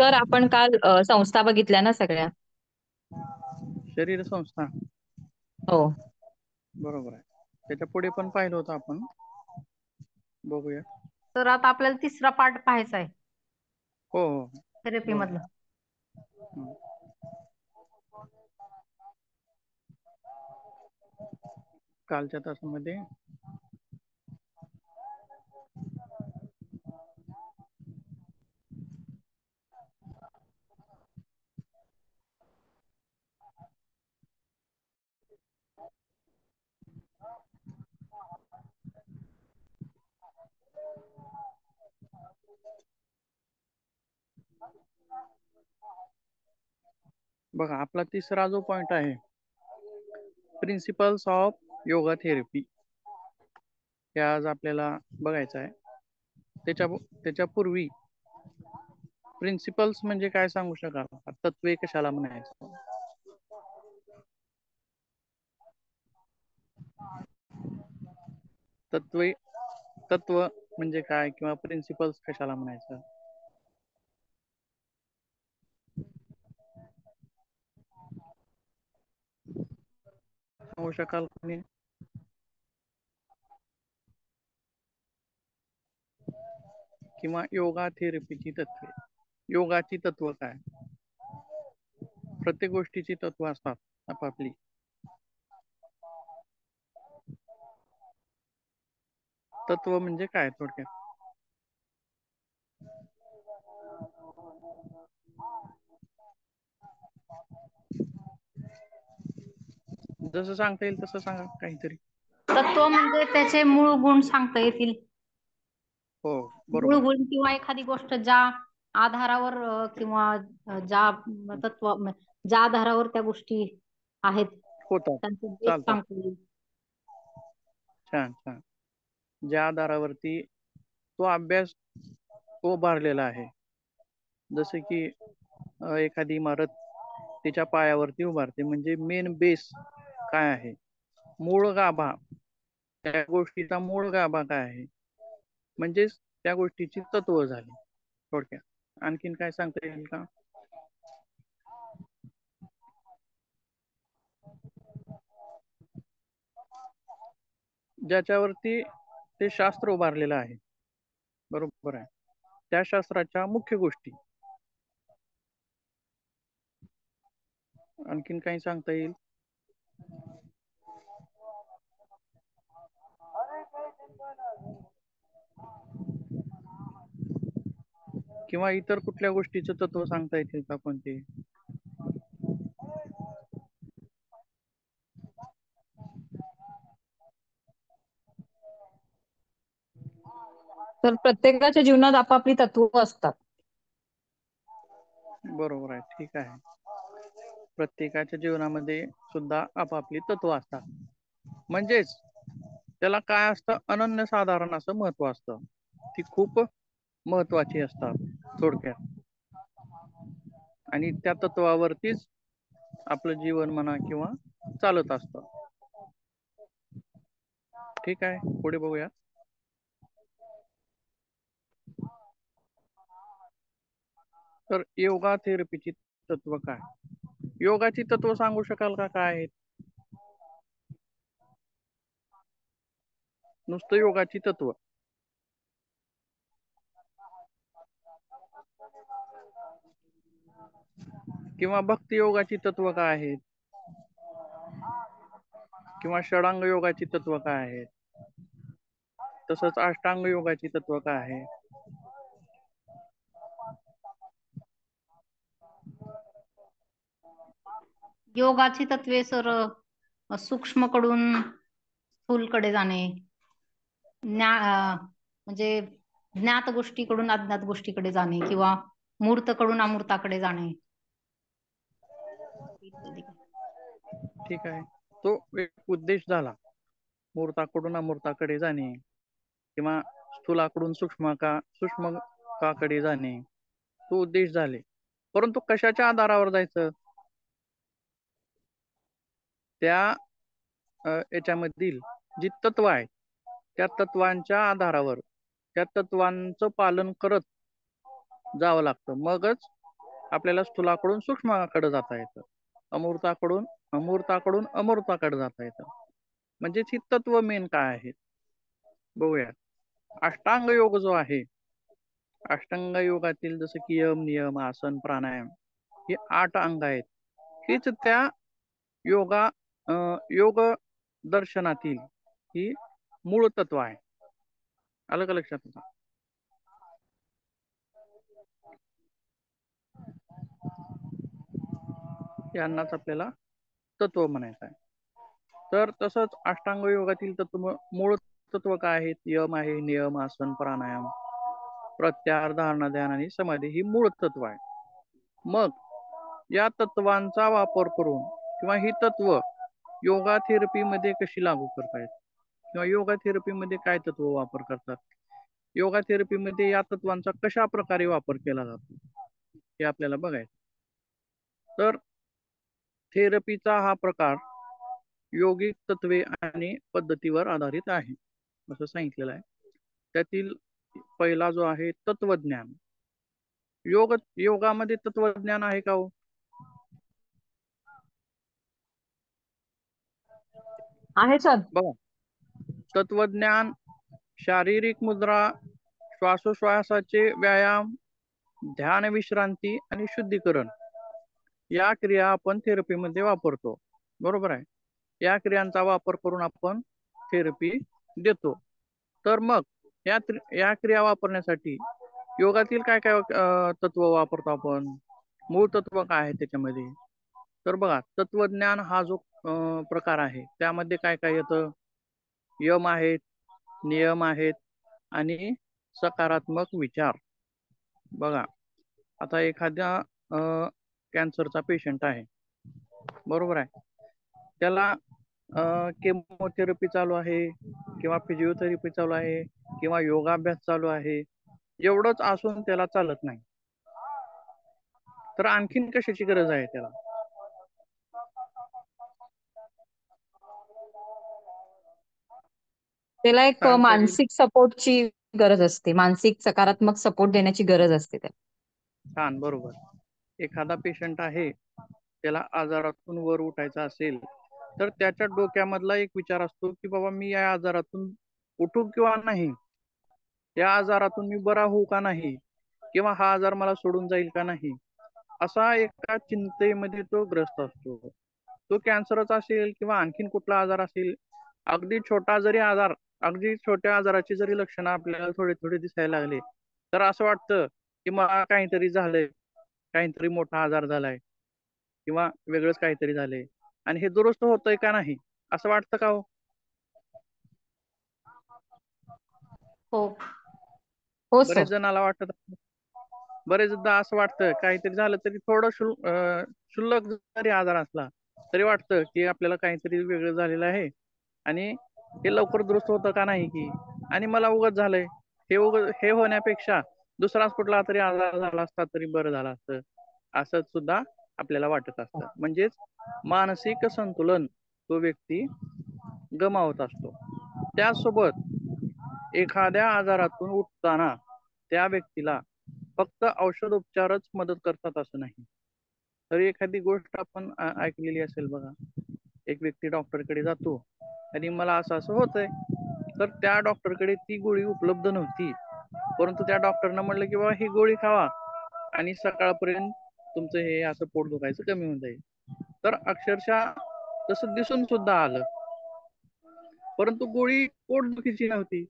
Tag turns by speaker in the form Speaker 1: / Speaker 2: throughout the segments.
Speaker 1: तर आपण काल संस्था बघितल्या ना सगळ्या.
Speaker 2: शरीर संस्था.
Speaker 1: हो.
Speaker 2: बरोबर आहे. त्याच्या पुढे पण पाहिलं होतं आपण. बघूया.
Speaker 3: तर आता आपल्याला तिसरा पार्ट पाहायचा आहे
Speaker 2: हो हो.
Speaker 3: थेरपी
Speaker 2: बरोबर.
Speaker 3: मधला.
Speaker 2: हं. कालच्या तासामध्ये बघा, आपला तिसरा जो पॉइंट आहे, प्रिन्सिपल्स ऑफ योगा थेरपी, हे आज आपल्याला बघायचं आहे. त्याच्यापूर्वी प्रिन्सिपल्स म्हणजे काय सांगू शकाल? तत्वे कशाला म्हणायचं? तत्व म्हणजे काय किंवा प्रिन्सिपल्स कशाला म्हणायचं? सांगू शकाल कोणी? किंवा योगा थेरपीची तत्वे, योगाची तत्व काय? प्रत्येक गोष्टीची तत्व असतात आपापली. तत्व म्हणजे काय थोडक्यात? जसं सांगता येईल तसं सांगा काहीतरी.
Speaker 3: तत्व म्हणजे त्याचे मूळ गुण सांगता येतील.
Speaker 2: हो
Speaker 3: मूळ
Speaker 2: बरोबर आहे.
Speaker 3: गुण किंवा एखादी गोष्ट ज्या आधारावर किंवा ज्या ज्या आधारावर त्या गोष्टी आहेत
Speaker 2: होतात,
Speaker 3: त्यांचं बेस
Speaker 2: चालतात.
Speaker 3: सांगता येईल.
Speaker 2: छान छान. ज्या आधारावरती तो अभ्यास उभारलेला आहे, जसे की एखादी इमारत तिच्या पायावरती उभारते, म्हणजे मेन बेस काय आहे, मूळ गाभा, त्या गोष्टीचा मूळ गाभा काय आहे, म्हणजेच त्या गोष्टीची तत्व झाली थोडक्यात. आणखीन काय सांगता येईल का? ज्याच्यावरती ते शास्त्र उभारलेलं आहे, बरोबर आहे, त्या शास्त्राच्या मुख्य गोष्टी. आणखीन काही सांगता येईल? किंवा इतर कुठल्या गोष्टीचं तत्व सांगता येतील का कोणते?
Speaker 1: तर प्रत्येकाच्या जीवनात आपापली तत्व असतात.
Speaker 2: बरोबर आहे, ठीक आहे. प्रत्येकाच्या जीवनामध्ये सुद्धा आपापली तत्व असतात, म्हणजेच त्याला काय असतं, अनन्यसाधारण असं महत्व असतं. ती खूप महत्वाची असतात थोडक्यात, आणि त्या तत्वावरतीच आपलं जीवन म्हणा किंवा चालत असतं. ठीक आहे, पुढे बघूया. तर योगा थेरपीची तत्व काय? योगाची तत्व सांगू शकाल का काय आहेत? नुसतं योगाची तत्व. किंवा भक्ती योगाची तत्व काय आहेत? किंवा षडांग योगाची तत्व काय आहेत? तसंच अष्टांग योगाची तत्व काय आहे?
Speaker 3: योगाची तत्वे सर, सूक्ष्मकडून स्थूलकडे जाणे, म्हणजे ज्ञात गोष्टीकडून अज्ञात गोष्टीकडे जाणे किंवा मूर्तकडून अमूर्ताकडे जाणे.
Speaker 2: ठीक आहे, तो एक उद्देश झाला, मूर्ताकडून अमूर्ताकडे जाणे किंवा स्थूलाकडून सूक्ष्मकाकडे जाणे, तो उद्देश झाले. परंतु कशाच्या आधारावर जायचं? त्या याच्यामधील जी तत्व आहे त्या तत्वांच्या आधारावर, त्या तत्वांचं पालन करत जावं लागतं, मगच आपल्याला स्थूलाकडून सूक्ष्माकडे जाता येतं, अमूर्ताकडून अमूर्ताकडे जाता येतं. म्हणजेच ही तत्व मेन काय आहेत बघूया. अष्टांग योग जो आहे, अष्टांग योगातील जसं की यम, नियम, आसन, प्राणायाम हे 8 अंग आहेत. हीच त्या योगा योग दर्शनातील ही मूळ तत्व आहे. आलं का लक्षात? यांनाच आपल्याला तत्व म्हणायचं आहे. तर तसंच अष्टांग योगातील तत्व मूळ तत्व काय आहेत? यम आहे, नियम, आसन, प्राणायाम, प्रत्याहार, धारणा, ध्यान आणि समाधी ही मूळ तत्व आहे. मग या तत्वांचा वापर करून किंवा ही तत्व योगा थेरपी मध्ये कशी लागू करतायत किंवा योगा थेरपी मध्ये काय तत्व वापर करतात, योगा थेरपी मध्ये या तत्वांचा कशा प्रकारे वापर केला जातो हे आपल्याला बघायचं. तर थेरपीचा हा प्रकार योगिक तत्वे आणि पद्धतीवर आधारित आहे असं सांगितलेलं आहे. त्यातील पहिला जो आहे तत्वज्ञान. योगामध्ये तत्वज्ञान आहे का हो?
Speaker 1: आहे सर.
Speaker 2: बघा, तत्वज्ञान शारीरिक मुद्रा, श्वासोश्वासाचे व्यायाम, ध्यान, विश्रांती आणि शुद्धीकरण या क्रिया आपण थेरपीमध्ये वापरतो. बरोबर आहे. या क्रियांचा वापर करून आपण थेरपी देतो. तर मग या क्रिया वापरण्यासाठी योगातील काय काय तत्व वापरतो आपण, मूळ तत्व काय आहे त्याच्यामध्ये? तर बघा, तत्वज्ञान हा जो प्रकार आहे त्यामध्ये काय काय येतं? यम आहेत, नियम आहेत आणि सकारात्मक विचार. बघा, आता एखाद्या कॅन्सरचा पेशंट आहे, बरोबर आहे, त्याला केमोथेरपी चालू आहे किंवा फिजिओथेरपी चालू आहे किंवा योगाभ्यास चालू आहे, एवढंच असून त्याला चालत नाही, तर आणखीन कशाची गरज आहे त्याला?
Speaker 1: त्याला एक
Speaker 2: काय म्हणता येईल?
Speaker 1: मानसिक सपोर्टची गरज असते, मानसिक सकारात्मक सपोर्ट देण्याची गरज असते त्याला.
Speaker 2: छान, बरोबर. एखादा पेशंट आहे, त्याला आजारातून वर उठायचं असेल तर त्याच्या डोक्यामधला एक विचार असतो की बाबा मी या आजारातून उठू किंवा नाही, या आजारातून मी बरा होऊ का नाही, किंवा हा आजार मला सोडून जाईल का नाही, असा एका चिंतेमध्ये तो ग्रस्त असतो. तो कॅन्सरच असेल किंवा आणखीन कुठला आजार असेल, अगदी छोटा जरी आजार, अगदी छोट्या आजाराची जरी लक्षणं आपल्याला थोडे थोडे दिसायला लागले तर असं वाटतं की मला काहीतरी झालंय, काहीतरी मोठा आजार झालाय किंवा वेगळंच काहीतरी झालंय आणि हे दुरुस्त होतंय का नाही, असं वाटतं का हो?
Speaker 3: हो.
Speaker 1: हो
Speaker 2: बरेच
Speaker 1: सर.
Speaker 2: जणाला वाटत, बरेचदा असं वाटतं काहीतरी झालं तरी थोडं क्षुल्लक जरी आजार असला तरी वाटतं की आपल्याला काहीतरी वेगळं झालेलं आहे आणि हे लवकर दुरुस्त होतं का नाही की, आणि मला उगाच झालंय, हे होण्यापेक्षा दुसराच कुठला तरी आजार झाला असता तरी बरं झालं असतं, असं सुद्धा आपल्याला वाटत असतं. म्हणजेच मानसिक संतुलन तो व्यक्ती गमावत असतो. त्यासोबत एखाद्या आजारातून उठताना त्या व्यक्तीला फक्त औषधोपचारच मदत करतात असं नाही, तर एखादी गोष्ट आपण ऐकलेली असेल बघा, एक व्यक्ती डॉक्टरकडे जातो आणि मला असं असं होतंय, तर त्या डॉक्टरकडे ती गोळी उपलब्ध नव्हती, परंतु त्या डॉक्टरनं म्हणलं की बाबा ही गोळी खावा आणि सकाळपर्यंत तुमचं हे असं पोट दुखायचं कमी होऊन जाईल. तर अक्षरशः तसं दिसून सुद्धा आलं, परंतु गोळी पोटदुखीची नव्हती,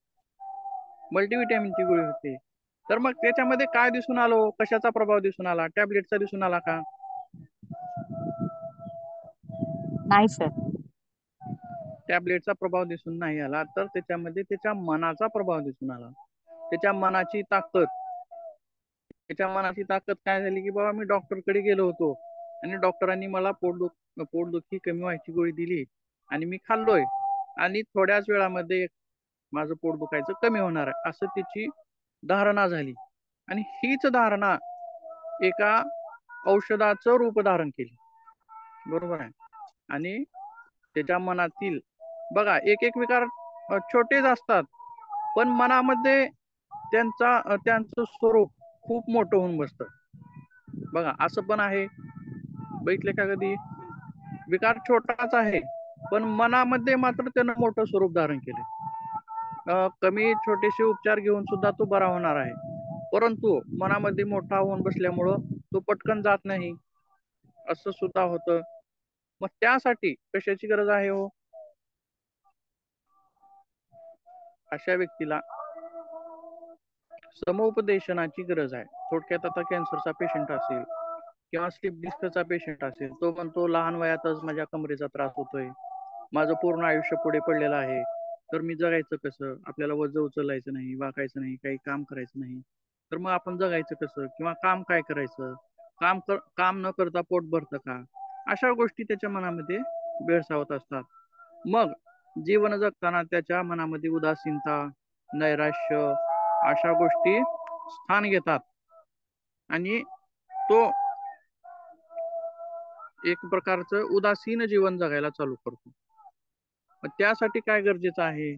Speaker 2: मल्टीव्हिटॅमिनची गोळी होती. तर मग त्याच्यामध्ये काय दिसून आलो, कशाचा प्रभाव दिसून आला? टॅबलेटचा दिसून आला का?
Speaker 1: नाही सर.
Speaker 2: टॅबलेटचा प्रभाव दिसून नाही आला, तर त्याच्यामध्ये त्याच्या मनाचा प्रभाव दिसून आला. त्याच्या मनाची ताकद, काय झाली की बाबा मी डॉक्टरकडे गेलो होतो आणि डॉक्टरांनी मला पोटदुखी कमी व्हायची गोळी दिली आणि मी खाल्लोय आणि थोड्याच वेळामध्ये माझं पोट दुखायचं कमी होणार आहे असं त्याची धारणा झाली, आणि हीच धारणा एका औषधाचं रूप धारण केली. बरोबर आहे. आणि त्याच्या मनातील बघा एक एक विकार छोटेच असतात, पण मनामध्ये त्यांचं स्वरूप खूप मोठं होऊन बसतं. बघा असं पण आहे, बघितले का कधी? विकार छोटाच आहे पण मनामध्ये मात्र त्यानं मोठं स्वरूप धारण केले. कमी छोटेसे उपचार घेऊन सुद्धा तो बरा होणार आहे, परंतु मनामध्ये मोठा होऊन बसल्यामुळं तो पटकन जात नाही, असं सुद्धा होतं. मग त्यासाठी कशाची गरज आहे हो? अशा व्यक्तीला समुपदेशनाची गरज आहे. थोडक्यात आता कॅन्सरचा पेशंट असेल किंवा स्लीप डिस्कचा पेशंट असेल, तो म्हणतो लहान वयातच माझ्या कमरेचा त्रास होतोय, माझं पूर्ण आयुष्य पुढे पडलेलं आहे, तर मी जगायचं कसं? आपल्याला वजन उचलायचं नाही, वाकायचं नाही, काही काम करायचं नाही, तर मग आपण जगायचं कसं? किंवा काम काय करायचं? काम न करता पोट भरतं का? अशा गोष्टी त्याच्या मनामध्ये भेडसावत असतात. मग जीवन जगताना त्याच्या मनामध्ये उदासीनता, नैराश्य अशा गोष्टी स्थान घेतात आणि तो एक प्रकारचं उदासीन जीवन जगायला चालू करतो. मग त्यासाठी काय गरजेचं आहे?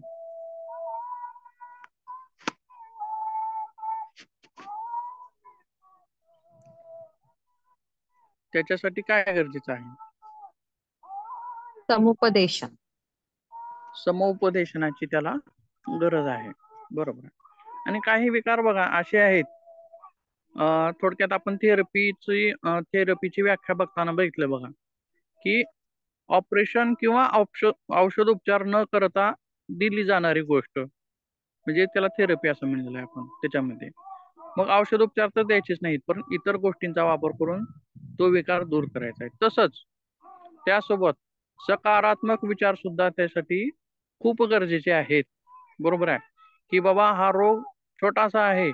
Speaker 2: त्याच्यासाठी काय गरजेचं आहे?
Speaker 1: समुपदेशन.
Speaker 2: समुपदेशनाची त्याला गरज आहे, बरोबर. आणि काही विकार बघा असे आहेत, थोडक्यात आपण थेरपीची व्याख्या बघताना बघितलं बघा, की ऑपरेशन किंवा औषध उपचार न करता दिली जाणारी गोष्ट म्हणजे त्याला थेरपी असं म्हणलेलं आहे आपण त्याच्यामध्ये. मग औषध उपचार तर द्यायचेच नाहीत, पण इतर गोष्टींचा वापर करून तो विकार दूर करायचा आहे. तसंच त्यासोबत सकारात्मक विचार सुद्धा त्यासाठी खूप गरजेचे आहेत, बरोबर आहे. की बाबा हा रोग छोटासा आहे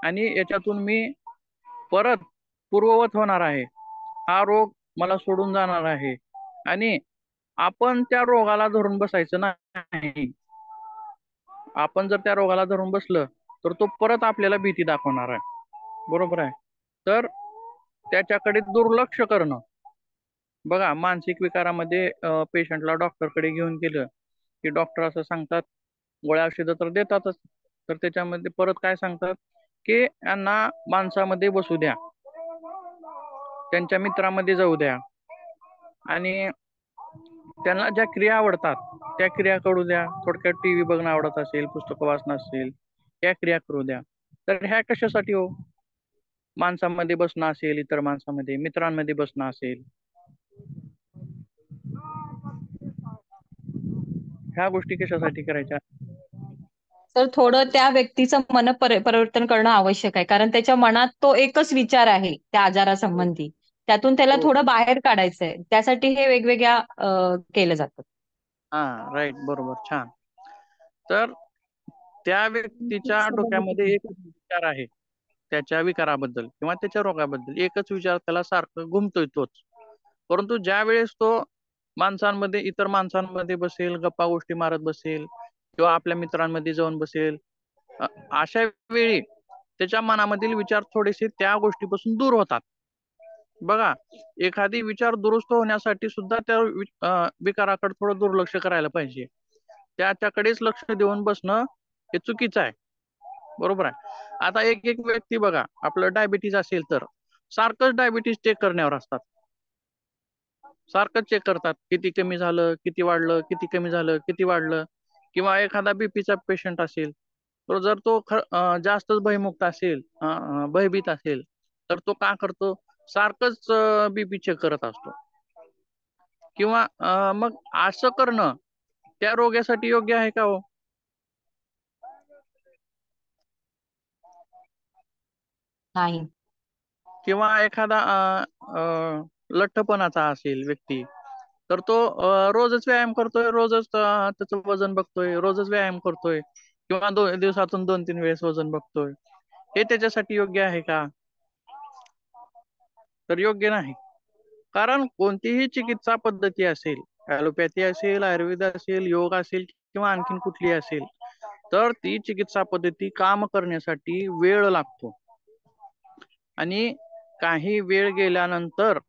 Speaker 2: आणि याच्यातून मी परत पूर्ववत होणार आहे, हा रोग मला सोडून जाणार आहे आणि आपण त्या रोगाला धरून बसायचं नाही. आपण जर त्या रोगाला धरून बसलं तर तो परत आपल्याला भीती दाखवणार आहे, बरोबर आहे. तर त्याच्याकडे दुर्लक्ष करणं. बघा मानसिक विकारामध्ये पेशंटला डॉक्टरकडे घेऊन गेलं की डॉक्टर असं सांगतात, गोळ्या औषधं तर देतातच, तर त्याच्यामध्ये परत काय सांगतात की यांना माणसामध्ये बसू द्या, त्यांच्या मित्रामध्ये जाऊ द्या आणि त्यांना ज्या क्रिया आवडतात त्या क्रिया करू द्या. थोडक्यात टीव्ही बघणं आवडत असेल, पुस्तकं वाचणं असेल, त्या क्रिया करू द्या. तर ह्या कशासाठी हो? माणसामध्ये बसणं असेल, इतर माणसामध्ये, मित्रांमध्ये बसणं असेल, ह्या गोष्टी कशासाठी करायच्या?
Speaker 1: तर थोडं त्या व्यक्तीचं परिवर्तन करणं आवश्यक आहे. कारण त्याच्या मनात तो एकच विचार आहे त्या आजारासंबंधी. त्यातून त्याला
Speaker 2: हो.
Speaker 1: थोडं बाहेर काढायचंय. त्यासाठी हे वेगवेगळ्या केलं जातं.
Speaker 2: हा, राईट, बरोबर, छान. तर त्या व्यक्तीच्या डोक्यामध्ये एक विचार आहे त्याच्या विकाराबद्दल किंवा त्याच्या रोगाबद्दल, एकच विचार त्याला सारखं घुमतोय तोच. परंतु ज्या वेळेस तो इतर माणसांमध्ये बसेल, गप्पा गोष्टी मारत बसेल किंवा आपल्या मित्रांमध्ये जाऊन बसेल, अशा वेळी त्याच्या मनामधील विचार थोडेसे त्या गोष्टीपासून दूर होतात. बघा, एखादी विचार दुरुस्त होण्यासाठी सुद्धा त्या विकाराकडे थोडं दुर्लक्ष करायला पाहिजे. त्याच्याकडेच लक्ष देऊन बसणं हे चुकीचं आहे, बरोबर आहे. आता एक एक व्यक्ती बघा, आपलं डायबिटीज असेल तर सारखंच डायबिटीज चेक करण्यावर असतात, सारखंच चेक करतात, किती कमी झालं, किती वाढलं, किती कमी झालं, किती वाढलं. किंवा एखादा बीपीचा पेशंट असेल, तर जर तो जास्तच भयमुक्त असेल, भयभीत असेल, तर तो का करतो? सारखंच बीपी चेक करत असतो. किंवा मग असं करणं त्या रोग्यासाठी योग्य आहे का हो?
Speaker 1: नाही.
Speaker 2: किंवा एखादा लठ्ठपणाचा असेल व्यक्ती, तर तो रोजच व्यायाम करतोय, रोजच त्याचं वजन बघतोय, रोजच व्यायाम करतोय किंवा दिवसातून 2-3 वेळेस वजन बघतोय, हे त्याच्यासाठी योग्य आहे का? तर योग्य नाही. कारण कोणतीही चिकित्सा पद्धती असेल, ॲलोपॅथी असेल, आयुर्वेद असेल, योग असेल किंवा आणखीन कुठली असेल, तर ती चिकित्सा पद्धती काम करण्यासाठी वेळ लागतो आणि काही वेळ गेल्यानंतर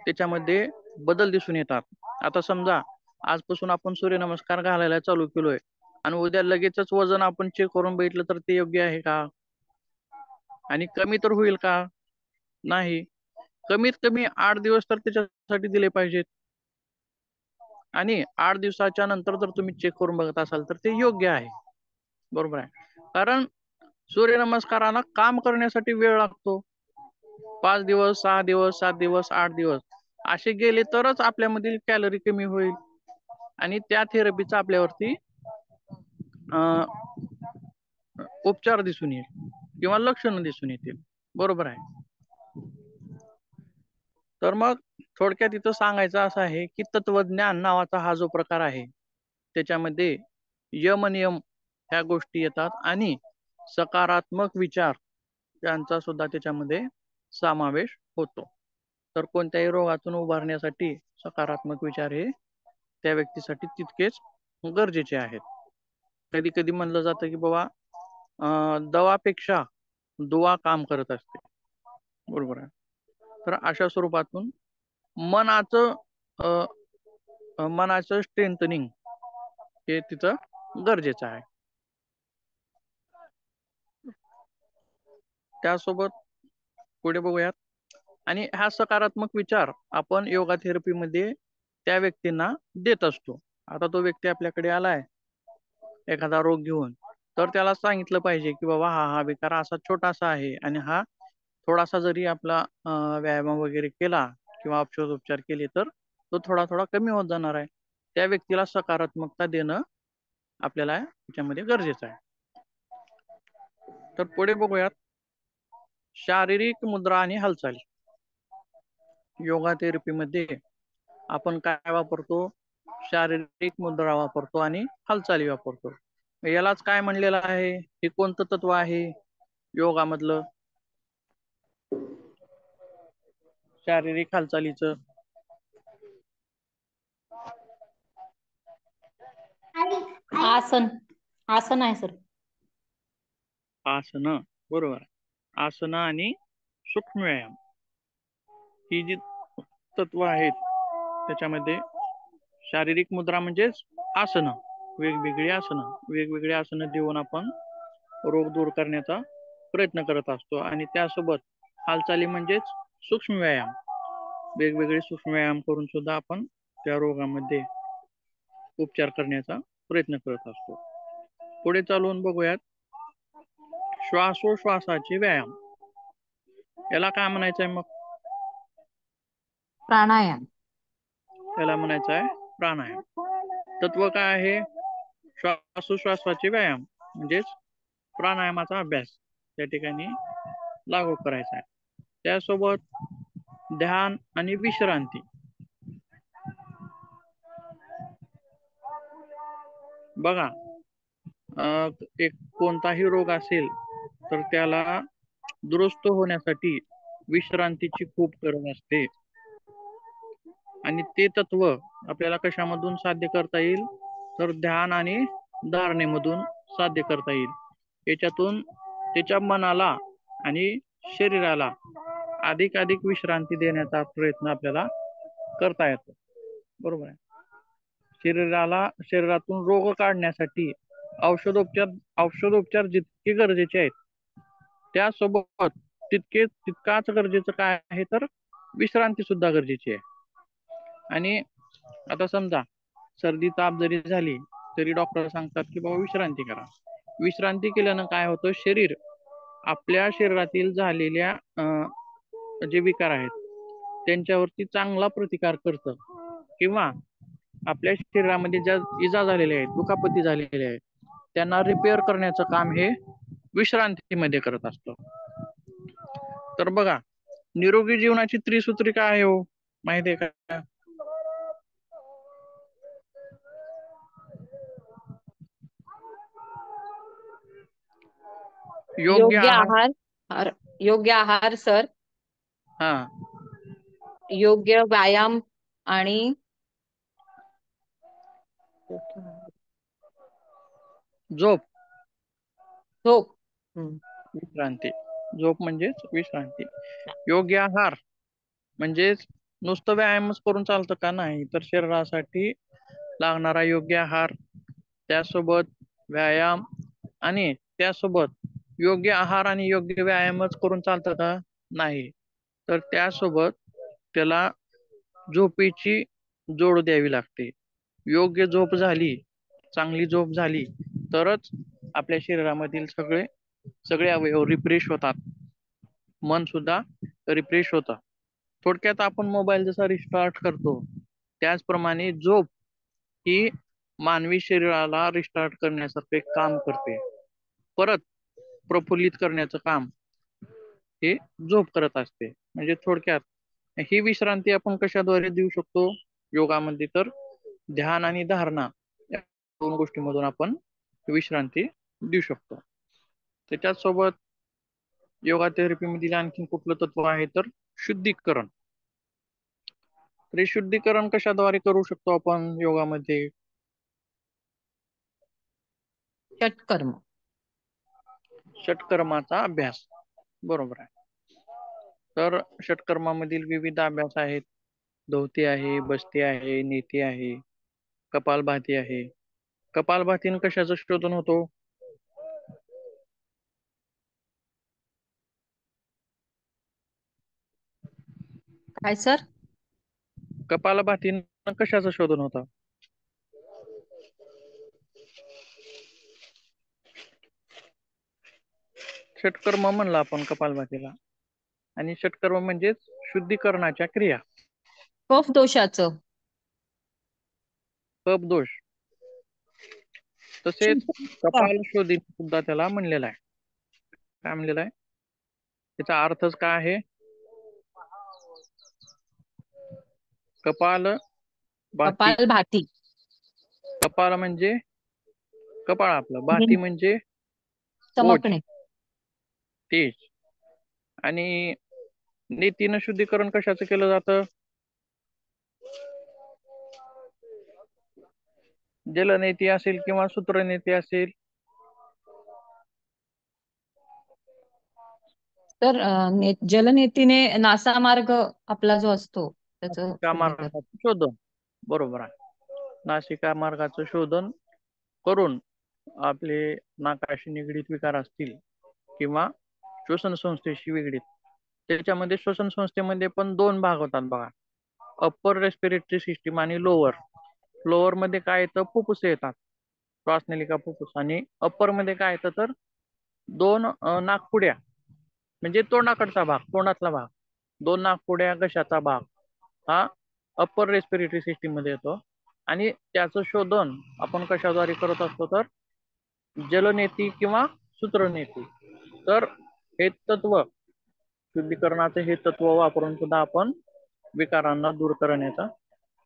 Speaker 2: त्याच्यामध्ये बदल दिसून येतात. आता समजा आजपासून आपण सूर्यनमस्कार घालायला चालू केलोय आणि उद्या लगेचच वजन आपण चेक करून बघितलं, तर ते योग्य आहे का? आणि कमी तर होईल का? नाही. कमीत कमी 8 दिवस तर त्याच्यासाठी दिले पाहिजेत. आणि 8 दिवसाच्या नंतर जर तुम्ही चेक करून बघत असाल तर ते योग्य आहे. बरोबर आहे. कारण सूर्यनमस्काराला काम करण्यासाठी वेळ लागतो. 5 दिवस, 6 दिवस, 7 दिवस, 8 दिवस असे गेले तरच आपल्यामधील कॅलरी कमी होईल आणि त्या थेरपीचा आपल्यावरती उपचार दिसून येईल किंवा लक्षणं दिसून येतील. बरोबर आहे. तर मग थोडक्यात इथं सांगायचं असं आहे की तत्वज्ञान नावाचा हा जो प्रकार आहे त्याच्यामध्ये यम नियम ह्या गोष्टी येतात आणि सकारात्मक विचार यांचा सुद्धा त्याच्यामध्ये समावेश होतो. तर कोणत्याही रोगातून उभारण्यासाठी सकारात्मक विचार हे त्या व्यक्तीसाठी तितकेच गरजेचे आहेत. कधी कधी म्हणलं जातं की बाबा दवापेक्षा दुवा काम करत असते. बरोबर आहे. तर अशा स्वरूपातून मनाचं स्ट्रेंथनिंग हे तिथं गरजेचं आहे. त्यासोबत पुढे बघूयात. आणि हा सकारात्मक विचार आपण योगा थेरपीमध्ये त्या व्यक्तींना देत असतो. आता तो व्यक्ती आपल्याकडे आलाय एखादा रोग घेऊन, तर त्याला सांगितलं पाहिजे की बाबा हा विकार असा छोटासा आहे आणि हा थोडासा जरी आपला व्यायाम वगैरे केला किंवा औषधोपचार केले तर तो थोडा थोडा कमी होत जाणार आहे. त्या व्यक्तीला सकारात्मकता देणं आपल्याला त्याच्यामध्ये गरजेचं आहे. तर पुढे बघूयात शारीरिक मुद्रा आणि हालचाली. योगा थेरपीमध्ये आपण काय वापरतो? शारीरिक मुद्रा वापरतो आणि हालचाली वापरतो. यालाच काय म्हणलेलं आहे? हे कोणतं तत्व आहे योगामधलं? शारीरिक हालचालीचं
Speaker 3: आसन. आसन आहे सर.
Speaker 2: आसन. बरोबर. आसन आणि सूक्ष्म व्यायाम ही जी तत्व आहेत त्याच्यामध्ये शारीरिक मुद्रा म्हणजेच आसनं, वेगवेगळी आसनं देऊन आपण रोग दूर करण्याचा प्रयत्न करत असतो. आणि त्यासोबत हालचाली म्हणजेच सूक्ष्म व्यायाम, वेगवेगळे सूक्ष्म व्यायाम करून सुद्धा आपण त्या रोगामध्ये उपचार करण्याचा प्रयत्न करत असतो. पुढे चालून बघूयात श्वासोश्वासाचे व्यायाम. याला काय म्हणायचं आहे मग?
Speaker 1: प्राणायाम.
Speaker 2: याला म्हणायचं आहे प्राणायाम. तत्व काय आहे? श्वासोश्वासाचे व्यायाम म्हणजेच प्राणायामाचा अभ्यास त्या ठिकाणी लागू करायचा आहे. त्यासोबत ध्यान आणि विश्रांती. बघा, एक कोणताही रोग असेल तर त्याला दुरुस्त होण्यासाठी विश्रांतीची खूप गरज असते. आणि ते तत्व आपल्याला कशामधून साध्य करता येईल? तर ध्यान आणि धारणेमधून साध्य करता येईल. याच्यातून त्याच्या मनाला आणि शरीराला अधिक विश्रांती देण्याचा प्रयत्न आपल्याला करता येतो. बरोबर आहे. शरीरातून रोग काढण्यासाठी औषधोपचार जितके गरजेचे आहेत त्यासोबत तितकाच गरजेचं काय आहे तर विश्रांती सुद्धा गरजेची आहे. आणि आता समजा सर्दी ताप जरी झाली तरी डॉक्टर सांगतात की बाबा विश्रांती करा. विश्रांती केल्यानं काय होतं? शरीर आपल्या शरीरातील झालेल्या जे विकार आहेत त्यांच्यावरती चांगला प्रतिकार करतं किंवा आपल्या शरीरामध्ये ज्या इजा झालेल्या आहेत, दुखापती झालेल्या आहेत त्यांना रिपेअर करण्याचं काम हे विश्रांतीमध्ये करत असतो. तर बघा, निरोगी जीवनाची त्रिसूत्री काय आहे हो, माहिती आहे का? योग्य आहार.
Speaker 1: योग्य आहार सर.
Speaker 2: हा.
Speaker 1: योग्य व्यायाम आणि
Speaker 2: झोप.
Speaker 1: हम्म.
Speaker 2: विश्रांती. झोप म्हणजेच विश्रांती. योग्य आहार म्हणजेच नुसतं व्यायामच करून चालतं का? नाही, तर शरीरासाठी लागणारा योग्य आहार, त्यासोबत व्यायाम आणि त्यासोबत योग्य आहार आणि योग्य व्यायामच करून चालतं का? नाही, तर त्यासोबत त्याला झोपेची जोड द्यावी लागते. योग्य झोप झाली, चांगली झोप झाली तरच आपल्या शरीरामधील सगळे अवयव रिफ्रेश होतात, मन सुद्धा रिफ्रेश होतं. थोडक्यात आपण मोबाईल जसा रिस्टार्ट करतो त्याचप्रमाणे झोप ही मानवी शरीराला रिस्टार्ट करण्यासारखे काम करते. परत प्रफुल्लित करण्याचं काम हे झोप करत असते. म्हणजे थोडक्यात ही विश्रांती आपण कशाद्वारे देऊ शकतो योगामध्ये, तर ध्यान आणि धारणा या दोन गोष्टींमधून आपण विश्रांती देऊ शकतो. त्याच्यासोबत योगा थेरपी मधील आणखी कुठलं तत्व आहे तर शुद्धीकरण. तर हे शुद्धीकरण कशाद्वारे करू शकतो आपण योगामध्ये?
Speaker 1: षटकर्म.
Speaker 2: षटकर्माचा अभ्यास, बरोबर आहे. तर षटकर्मामधील विविध अभ्यास आहेत. धोती आहे, बस्ती आहे, नेती आहे, कपालभाती आहे. कपालभातीन कशाचं शोधन होतो?
Speaker 1: काय सर?
Speaker 2: कपालभातीन कशाचं शोधन होतं? षटकर्म म्हणलं आपण कपालभातीला. आणि षटकर्म म्हणजेच शुद्धीकरणाच्या क्रिया.
Speaker 1: कफ दोषाचं.
Speaker 2: कफ दोष. तसेच कपाल शोधन सुद्धा त्याला म्हणलेला आहे. काय म्हणलेला आहे? त्याचा अर्थच काय आहे? कपाल भाती.
Speaker 1: कपालभाती.
Speaker 2: कपाल म्हणजे कपाळ आपलं, भाती म्हणजे ओठ,
Speaker 1: चमकणे.
Speaker 2: तेज. आणि नेतीनं शुद्धीकरण कशाचं केलं जातं? जलनेती असेल किंवा सूत्रनेती असेल.
Speaker 1: तर जलनेतीने नासामार्ग आपला जो असतो त्याचं
Speaker 2: नासिका
Speaker 1: शुद्धीकरण.
Speaker 2: मार्गाचं शोधन, बरोबर आहे. नासिका मार्गाचं शोधन करून आपले नाकाशी निगडीत विकार असतील किंवा श्वसन संस्थेशी निगडीत, त्याच्यामध्ये श्वसन संस्थेमध्ये पण दोन भाग होतात बघा, अप्पर रेस्पिरेटरी सिस्टीम आणि लोअर. लोअर मध्ये काय येतं? फुफ्फुसे येतात, श्वासनलिका फुफ्फुस. आणि अप्पर मध्ये काय येतं तर दोन नाकपुड्या, म्हणजे तोंडाकडचा भाग, तोंडातला भाग. दोन नाकपुड्या, घशाचा भाग हा अप्पर रेस्पिरेटरी सिस्टीम मध्ये येतो. आणि त्याचं शोधन आपण कशाद्वारे करत असतो तर जलनेती किंवा सूत्रनेती. तर हे तत्व, शुद्धीकरणाचे हे तत्व वापरून सुद्धा आपण विकारांना दूर करण्याचा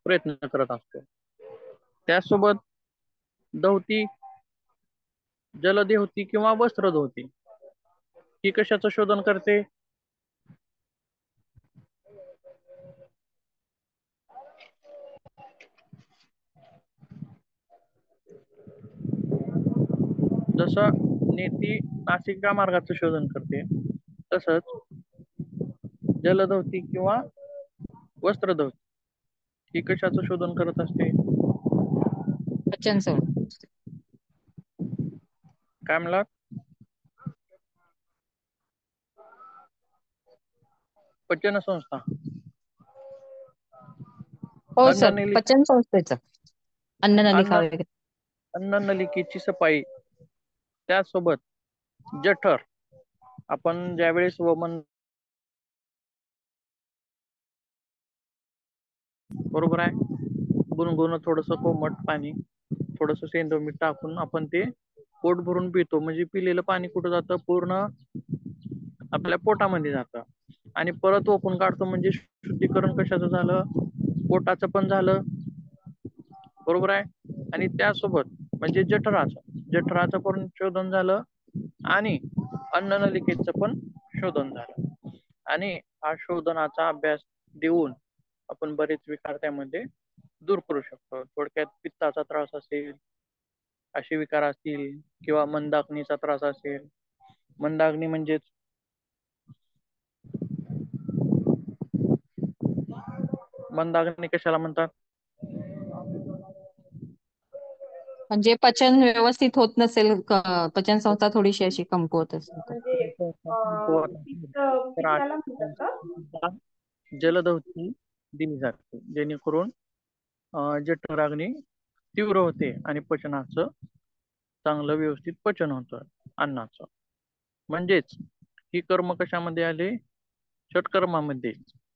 Speaker 2: प्रयत्न करत असतो. त्यासोबत धोती, जलदेवती किंवा वस्त्रधोती ही कशाचं शोधन करते? जसं नेती नासिका मार्गाचं शोधन करते, तसंच जलधोती किंवा वस्त्रधोती ही कशाचं शोधन करत असते?
Speaker 1: पचन संस्था.
Speaker 2: काय म्हणला? पचन संस्था.
Speaker 1: हो सर,
Speaker 2: अन्ननलिका,
Speaker 1: पचन संस्थेचं. अन्ननलिका
Speaker 2: अन्न
Speaker 1: वगैरे.
Speaker 2: अन्ननलिकेची सफाई. त्यासोबत जठर, आपण ज्यावेळेस वमन, बरोबर आहे, गुणगुण थोडस कोमट पाणी, थोडस सेंधव मीठ टाकून आपण ते पोट भरून पितो. म्हणजे पिलेलं पाणी कुठं जातं? पूर्ण आपल्या पोटामध्ये जातं. आणि परत ओपून काढतो. म्हणजे शुद्धीकरण कशाचं झालं? पोटाचं पण झालं, बरोबर आहे. आणि त्यासोबत म्हणजे जठराचं पण शोधन झालं आणि अन्ननलिकेचं पण शोधन झालं. आणि हा शोधनाचा अभ्यास देऊन आपण बरेच विकार त्यामध्ये दूर करू शकतो. थोडक्यात पित्ताचा त्रास असेल, असे विकार असतील, किंवा मंदाग्नीचा त्रास असेल. मंदाग्नी म्हणजेच मंदाग्नी कशाला म्हणतात?
Speaker 1: म्हणजे पचन व्यवस्थित होत नसेल, पचन संस्था थोडीशी अशी कमकुवत असेल तर.
Speaker 2: संस्था कमकुवत असेल तर
Speaker 4: पित्ताला
Speaker 2: आर्थिक
Speaker 4: म्हणतात का?
Speaker 2: संस्था जलदगती दिली जाते, जेणेकरून जठराग्नी तीव्र होते आणि पचनाचं चांगलं व्यवस्थित पचन होतं अन्नाचं. म्हणजेच ही कर्म कशामध्ये आले? षटकर्मामध्ये.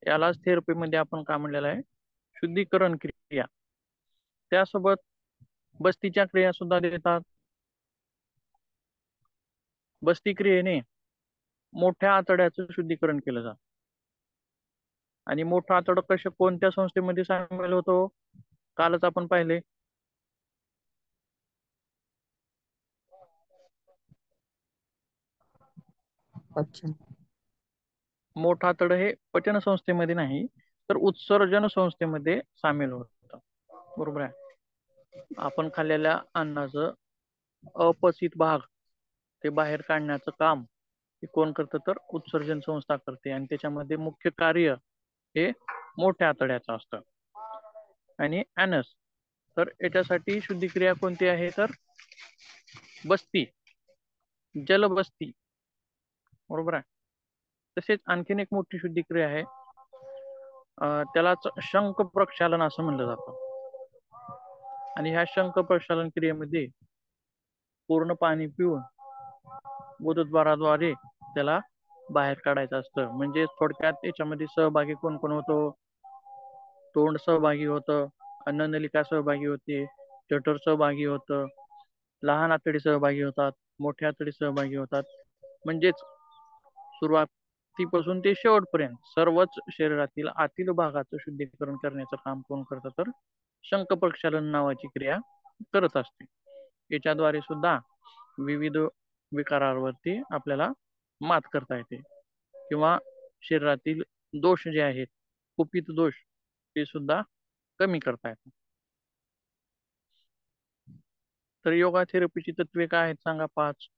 Speaker 2: यालाच थेरपीमध्ये आपण काय म्हणलेलं आहे? शुद्धीकरण क्रिया. त्यासोबत बस्तीच्या क्रिया सुद्धा देतात. बस्ती क्रियेने मोठ्या आतड्याचं शुद्धीकरण केलं जातं. आणि मोठं आतडं कोणत्या संस्थेमध्ये सामील होतो? कालच आपण पाहिले.
Speaker 1: अच्छा.
Speaker 2: मोठं आतडं हे पचन संस्थेमध्ये नाही तर उत्सर्जन संस्थेमध्ये सामील होतं. बरोबर आहे. आपण खाल्लेल्या अन्नाचं अपचित भाग ते बाहेर काढण्याचं काम हे कोण करतं? तर उत्सर्जन संस्था करते. आणि त्याच्यामध्ये मुख्य कार्य हे मोठ्या आतड्याचं असतं. आणि ॲनस, तर याच्यासाठी शुद्धिक्रिया कोणती आहे? तर बस्ती, जलबस्ती. बरोबर आहे. तसेच आणखीन एक मोठी शुद्धिक्रिया आहे, त्यालाच शंख प्रक्षालन असं म्हणलं जातं. आणि ह्या शंख प्रक्षालन क्रियेमध्ये पूर्ण पाणी पिऊन गुदद्वाराद्वारे त्याला बाहेर काढायचं असतं. म्हणजे थोडक्यात याच्यामध्ये सहभागी कोण कोण होतो? तोंड सहभागी होतं, अन्ननलिका सहभागी होते, जठर सहभागी होतं, लहान आतडी सहभागी होतात, मोठ्या आतडी सहभागी होतात. म्हणजेच सुरुवातीपासून ते शेवटपर्यंत सर्वच शरीरातील आतील भागाचं शुद्धीकरण करण्याचं काम कोण करतं? तर शंख प्रक्षालन नावाची क्रिया करत असते. याच्याद्वारे सुद्धा विविध विकारावरती आपल्याला मात करता येते किंवा शरीरातील दोष जे आहेत, कुपित दोष, ते सुद्धा कमी करता येतात. तर योगा थेरपीची तत्वे काय आहेत सांगा? 5.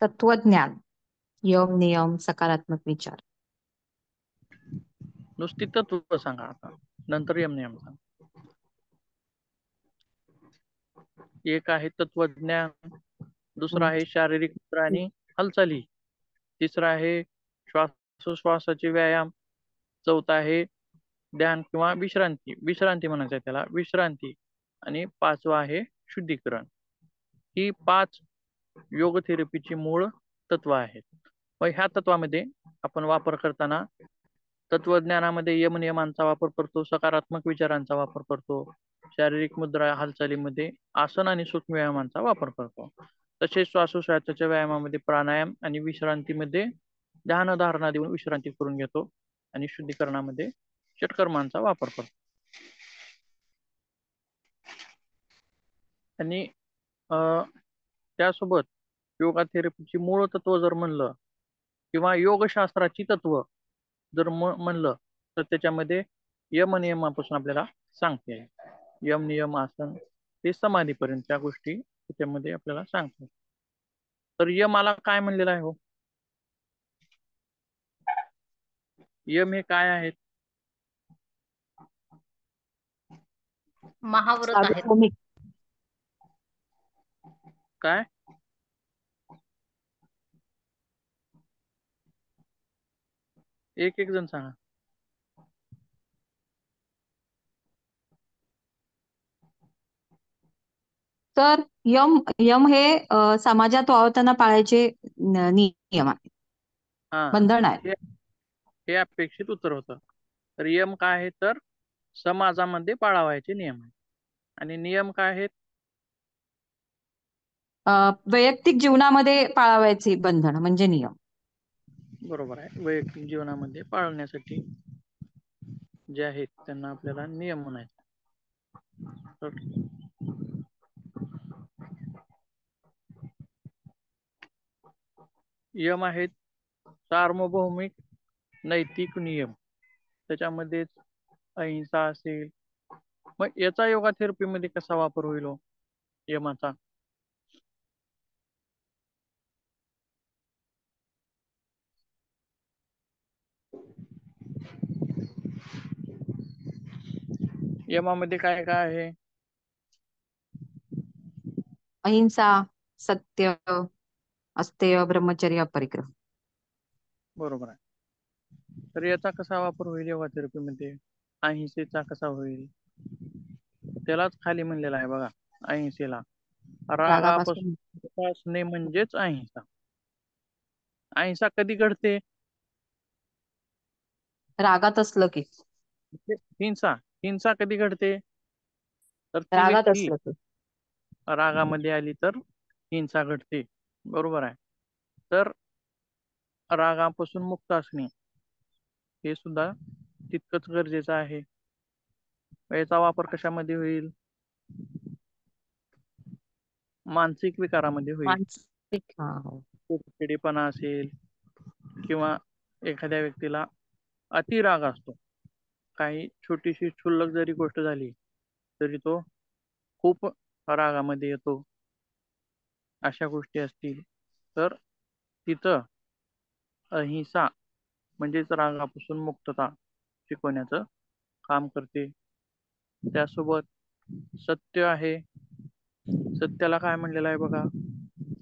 Speaker 1: तत्वज्ञान, यम नियम, सकारात्मक विचार.
Speaker 2: नुसती तत्व सांगा आता, नंतर यम नियम सांगा. एक आहे तत्वज्ञान, दुसरा आहे शारीरिक मुद्रा आणि हालचाली, तिसरा आहे श्वासोश्वासाचे व्यायाम, चौथा आहे ध्यान किंवा विश्रांती म्हणायचं आहे त्याला, विश्रांती, आणि 5वा आहे शुद्धीकरण. ही 5 योग थेरपीची मूळ तत्व आहेत. व ह्या तत्वामध्ये आपण वापर करताना तत्वज्ञानामध्ये यम नियमांचा वापर करतो, सकारात्मक विचारांचा वापर करतो, शारीरिक मुद्रा हालचालीमध्ये आसन आणि सूक्ष्म व्यायामांचा वापर करतो. तसेच श्वासोश्वासाच्या व्यायामामध्ये प्राणायाम आणि विश्रांतीमध्ये ध्यान धारणा देऊन विश्रांती करून घेतो, आणि शुद्धीकरणामध्ये षटकर्मांचा वापर करतो. आणि त्यासोबत योगा थेरपीची मूळ तत्व जर म्हणलं किंवा योगशास्त्राची तत्व जर म्हणलं तर त्याच्यामध्ये यम नियमापासून आपल्याला सांगते. यम नियम आसन ते समाधीपर्यंतच्या गोष्टी त्याच्यामध्ये आपल्याला सांगतात. तर यमाला काय म्हणलेलं आहे? हो, यम हे काय आहेत?
Speaker 3: महाव्रत आहेत.
Speaker 1: सार्वभौमिक.
Speaker 2: काय? एक एक जण सांगा.
Speaker 1: तर यम यम हे समाजात वावरताना पाळायचे नियम आहेत,
Speaker 2: हा,
Speaker 1: बंधन आहे.
Speaker 2: हे अपेक्षित उत्तर होतं. तर यम काय आहे? तर समाजामध्ये पाळावायचे नियम आहेत. आणि नियम काय आहेत?
Speaker 1: वैयक्तिक जीवनामध्ये पाळावयाचे बंधन म्हणजे नियम.
Speaker 2: बरोबर आहे. वैयक्तिक जीवनामध्ये पाळण्यासाठी जे आहेत त्यांना आपल्याला नियम म्हणायचे. तर यम आहेत सार्वभौमिक नैतिक नियम, त्याच्यामध्येच अहिंसा असेल. मग याचा योगा थेरपीमध्ये कसा वापर होईल हो यमाचा? यमामध्ये काय काय आहे?
Speaker 1: अहिंसा, सत्य, अस्तेय, ब्रह्मचर्य, अपरिग्रह.
Speaker 2: बरोबर आहे. तर याचा कसा वापर होईल योगा थेरपीमध्ये? अहिंसेचा कसा होईल? त्यालाच खाली म्हणलेला आहे बघा, अहिंसेला.
Speaker 1: रागापासून
Speaker 2: रागापासून असणे म्हणजेच अहिंसा. अहिंसा कधी घडते?
Speaker 1: रागात असलं की,
Speaker 2: हिंसा हिंसा कधी घडते? तर ती
Speaker 1: रागात
Speaker 2: व्यक्ती
Speaker 1: असलं की.
Speaker 2: रागामध्ये आली तर हिंसा घडते. बरोबर आहे. तर रागापासून मुक्त असणे हे सुद्धा तितकंच गरजेचं आहे. याचा वापर कशामध्ये होईल? मानसिक विकारामध्ये होईल.
Speaker 1: मानसिक, हा हो.
Speaker 2: चिडचिडेपणा असेल किंवा एखाद्या व्यक्तीला अतिराग असतो. काही छोटीशी क्षुल्लक जरी गोष्ट झाली तरी तो खूप रागामध्ये येतो. अशा गोष्टी असतील तर तिथं अहिंसा म्हणजेच रागापासून मुक्तता शिकवण्याचं काम करते. त्यासोबत सत्य आहे. सत्याला काय म्हणलेलं आहे बघा,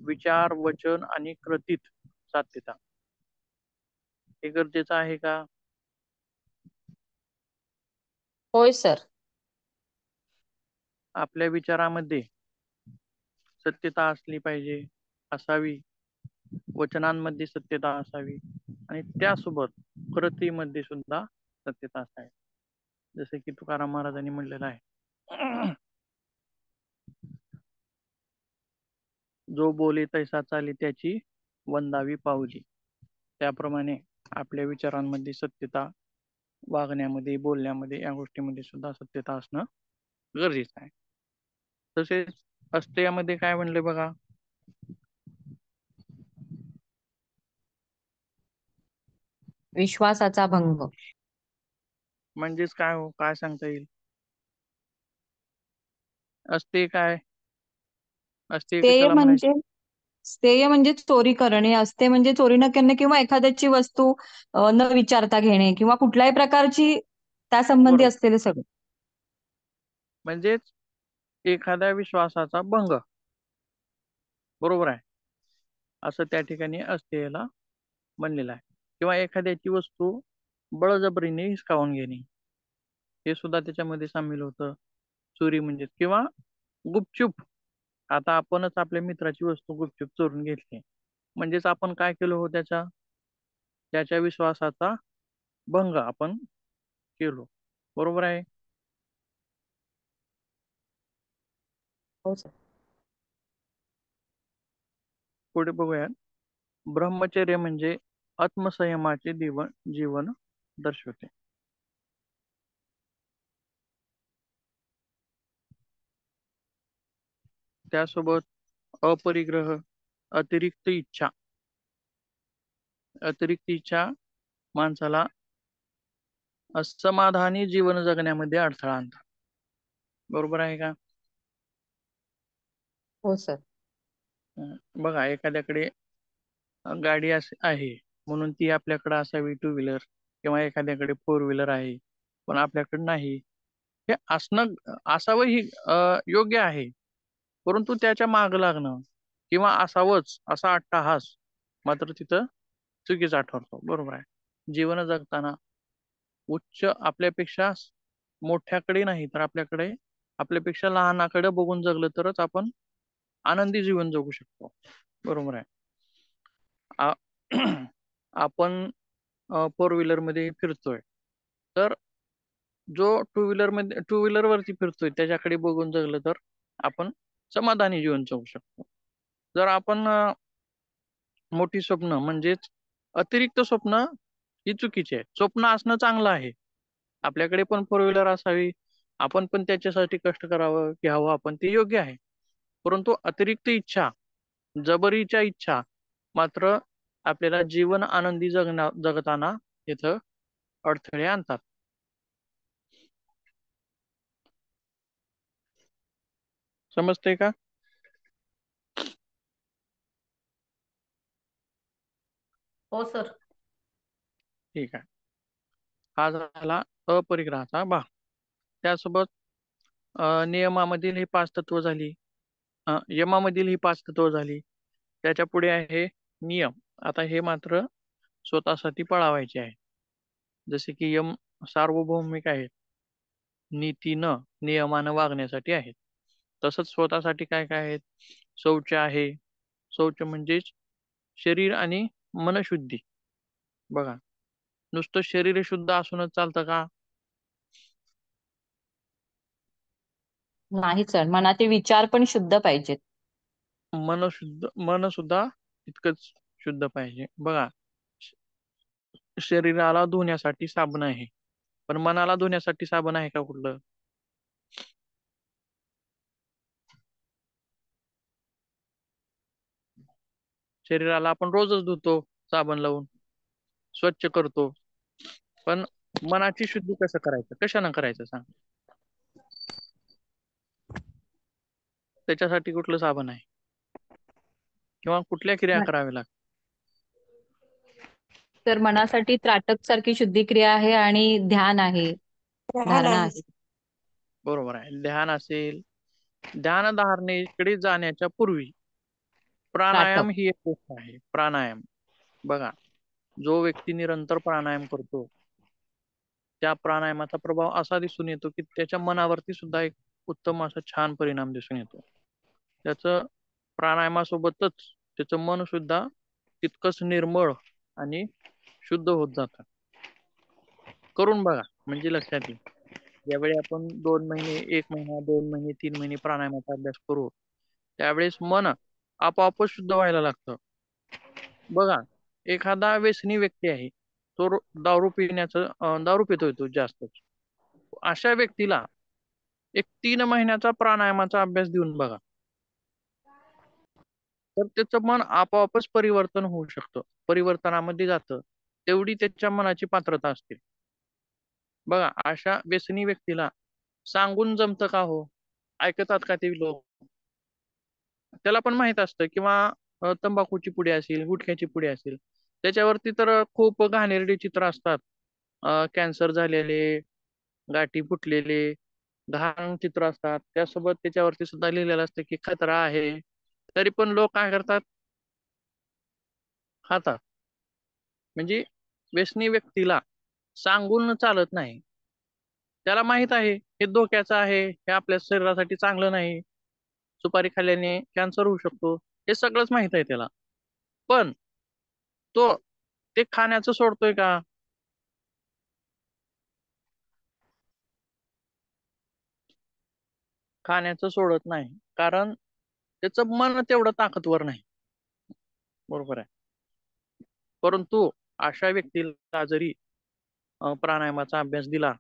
Speaker 2: विचार, वचन आणि कृतीत सात्यता. हे गरजेचं आहे का?
Speaker 1: होय सर.
Speaker 2: आपल्या विचारामध्ये सत्यता असली पाहिजे, असावी. वचनांमध्ये सत्यता असावी आणि त्यासोबत कृतीमध्ये सुद्धा सत्यता असावी. जसे की तुकाराम महाराजांनी म्हणलेलं आहे, जो बोले तैसा चाले त्याची वंदावी पाऊली. त्याप्रमाणे आपल्या विचारांमध्ये सत्यता, वागण्यामध्ये, बोलण्यामध्ये, या गोष्टीमध्ये सुद्धा सत्यता असणं गरजेचं आहे. तसेच अस्तेयामध्ये काय म्हणले बघा,
Speaker 1: विश्वासाचा भंग.
Speaker 2: म्हणजेच काय हो, काय सांगता येईल? अस्तेय काय? अस्तेय
Speaker 1: स्थेय
Speaker 2: कशाला म्हणायचं?
Speaker 1: म्हणजे स्थेय म्हणजे चोरी करणे असते, म्हणजे चोरी न करणे किंवा एखाद्याची वस्तू न विचारता घेणे किंवा कुठल्याही प्रकारची त्या संबंधी
Speaker 2: बरोबर.
Speaker 1: असलेले सगळं.
Speaker 2: म्हणजेच एखाद्या विश्वासाचा भंग. बरोबर आहे. असं त्या ठिकाणी अस्तेयला म्हणलेलं आहे. किंवा एखाद्याची वस्तू बळजबरीने हिसकावून घेणे, हे सुद्धा त्याच्यामध्ये सामील होतं. चोरी म्हणजे, किंवा गुपचूप, आता आपणच आपल्या मित्राची वस्तू गुपचूप चोरून घेतली, म्हणजेच आपण काय केलं हो, त्याच्या विश्वासाचा भंग आपण केलो. बरोबर आहे.
Speaker 1: हो सर.
Speaker 2: पुढे बघूयात. ब्रह्मचर्य म्हणजे आत्मसंयमाचे जीवन दर्शवते. त्यासोबत अपरिग्रह, अतिरिक्त इच्छा. अतिरिक्त इच्छा माणसाला असमाधानी जीवन जगण्यामध्ये अडथळा आणतात. बरोबर आहे का?
Speaker 1: हो सर.
Speaker 2: बघा, एखाद्याकडे गाडी आहे म्हणून ती आपल्याकडे असावी, टू व्हीलर, किंवा एखाद्याकडे फोर व्हीलर आहे पण आपल्याकडे नाही. हे असणं, असावं ही योग्य आहे, परंतु त्याच्या माग लागणं किंवा असावंच असा अट्टाहास मात्र तिथं चुकीचा ठरतो. बरोबर आहे. जीवन जगताना उच्च, आपल्यापेक्षा मोठ्याकडे नाही तर आपल्यापेक्षा लहानाकडे बघून जगलं तरच आपण आनंदी जीवन जगू शकतो. बरोबर आहे. आ- आपण फोर व्हीलर मध्ये फिरतोय, तर जो टू व्हीलर वरती फिरतोय त्याच्याकडे बघून जगलं तर आपण समाधानी जीवन जगू शकतो. जर आपण मोठी स्वप्न म्हणजेच अतिरिक्त स्वप्न ही चुकीची आहे. स्वप्न असणं चांगलं आहे, आपल्याकडे पण फोर व्हीलर असावी, आपण पण त्याच्यासाठी कष्ट करावं, घ्यावं आपण, ते योग्य आहे. परंतु अतिरिक्त इच्छा, जबरीच्या इच्छा मात्र आपल्याला जीवन आनंदी जगताना तिथं अडथळे आणतात. समजते का?
Speaker 3: हो सर.
Speaker 2: ठीक आहे. हा झाला अपरिग्रहाचा भाग. त्यासोबत नियमामधील ही 5 तत्व झाली. यमामधील ही 5 तत्व झाली. त्याच्या पुढे आहे नियम. आता हे मात्र स्वतःसाठी पाळावायचे आहे. जसे की यम सार्वभौमिक आहेत, नीतीनं नियमानं वागण्यासाठी आहेत. तसंच स्वतःसाठी काय काय आहेत? शौच आहे. शौच म्हणजेच शरीर आणि मनशुद्धी. बघा, नुसतं शरीर शुद्ध असूनच चालतं का?
Speaker 1: नाही सर, मनाचे विचार पण शुद्ध पाहिजेत.
Speaker 2: मन सुद्धा तितकंच शुद्ध पाहिजे. बघा, शरीराला धुण्यासाठी साबण आहे, पण मनाला धुण्यासाठी साबण आहे का कुठलं? शरीराला आपण रोजच धुतो साबण लावून, स्वच्छ करतो. पण मनाची शुद्धी कसं करायचं, कशानं करायचं सांग? त्याच्यासाठी कुठलं साबण आहे किंवा कुठल्या क्रिया कराव्या लागतात?
Speaker 1: तर मनासाठी त्राटक सारखी शुद्धिक्रिया आहे आणि ध्यान आहे, धारणा आहे.
Speaker 2: बरोबर आहे. ध्यान असेल, ध्यान धारणेकडे जाण्याच्या पूर्वी
Speaker 1: त्राटक.
Speaker 2: प्राणायाम ही एक गोष्ट आहे. प्राणायाम बघा, जो व्यक्ती निरंतर प्राणायाम करतो, त्या प्राणायामाचा प्रभाव असा दिसून येतो की त्याच्या मनावरती सुद्धा एक उत्तम असा छान परिणाम दिसून येतो. त्याचं प्राणायामासोबतच त्याचं मन सुद्धा तितकंच निर्मळ आणि शुद्ध होत जातं. करून बघा, म्हणजे लक्षात येईल. ज्यावेळी आपण 2 महिने, 1 महिना, 2 महिने, 3 महिने प्राणायामाचा अभ्यास करू, त्यावेळेस मन आपोआपच शुद्ध व्हायला लागतं. बघा, एखादा व्यसनी व्यक्ती आहे, तो दारू पितोय तो जास्तच. अशा व्यक्तीला एक 3 महिन्याचा प्राणायामाचा अभ्यास देऊन बघा, तर त्याचं मन आपोआपच परिवर्तन होऊ शकतं, परिवर्तनामध्ये जातं. तेवढी त्याच्या मनाची पात्रता असते. बघा, अशा व्यसनी व्यक्तीला सांगून जमतं का हो? ऐकतात का ते लोक? त्याला पण माहित असतं किंवा तंबाखूची पुडी असेल, गुटख्याची पुडी असेल, त्याच्यावरती तर खूप घाणेरडी चित्र असतात. कॅन्सर झालेले, गाठी फुटलेले, घाण चित्र असतात. त्यासोबत त्याच्यावरती सुद्धा लिहिलेलं असतं की खतरा आहे. तरी पण लोक काय करतात? खातात. म्हणजे व्यसनी व्यक्तीला सांगून चालत नाही. त्याला माहित आहे हे धोक्याचं आहे, हे आपल्या शरीरासाठी चांगलं नाही, सुपारी खाल्ल्याने कॅन्सर होऊ शकतो, हे सगळंच माहित आहे त्याला. पण तो ते खाण्याचं सोडतोय का? खाण्याचं सोडत नाही, कारण त्याचं मन तेवढं ताकदवर नाही. बरोबर आहे. परंतु अशा व्यक्तीला जरी प्राणायामाचा अभ्यास दिला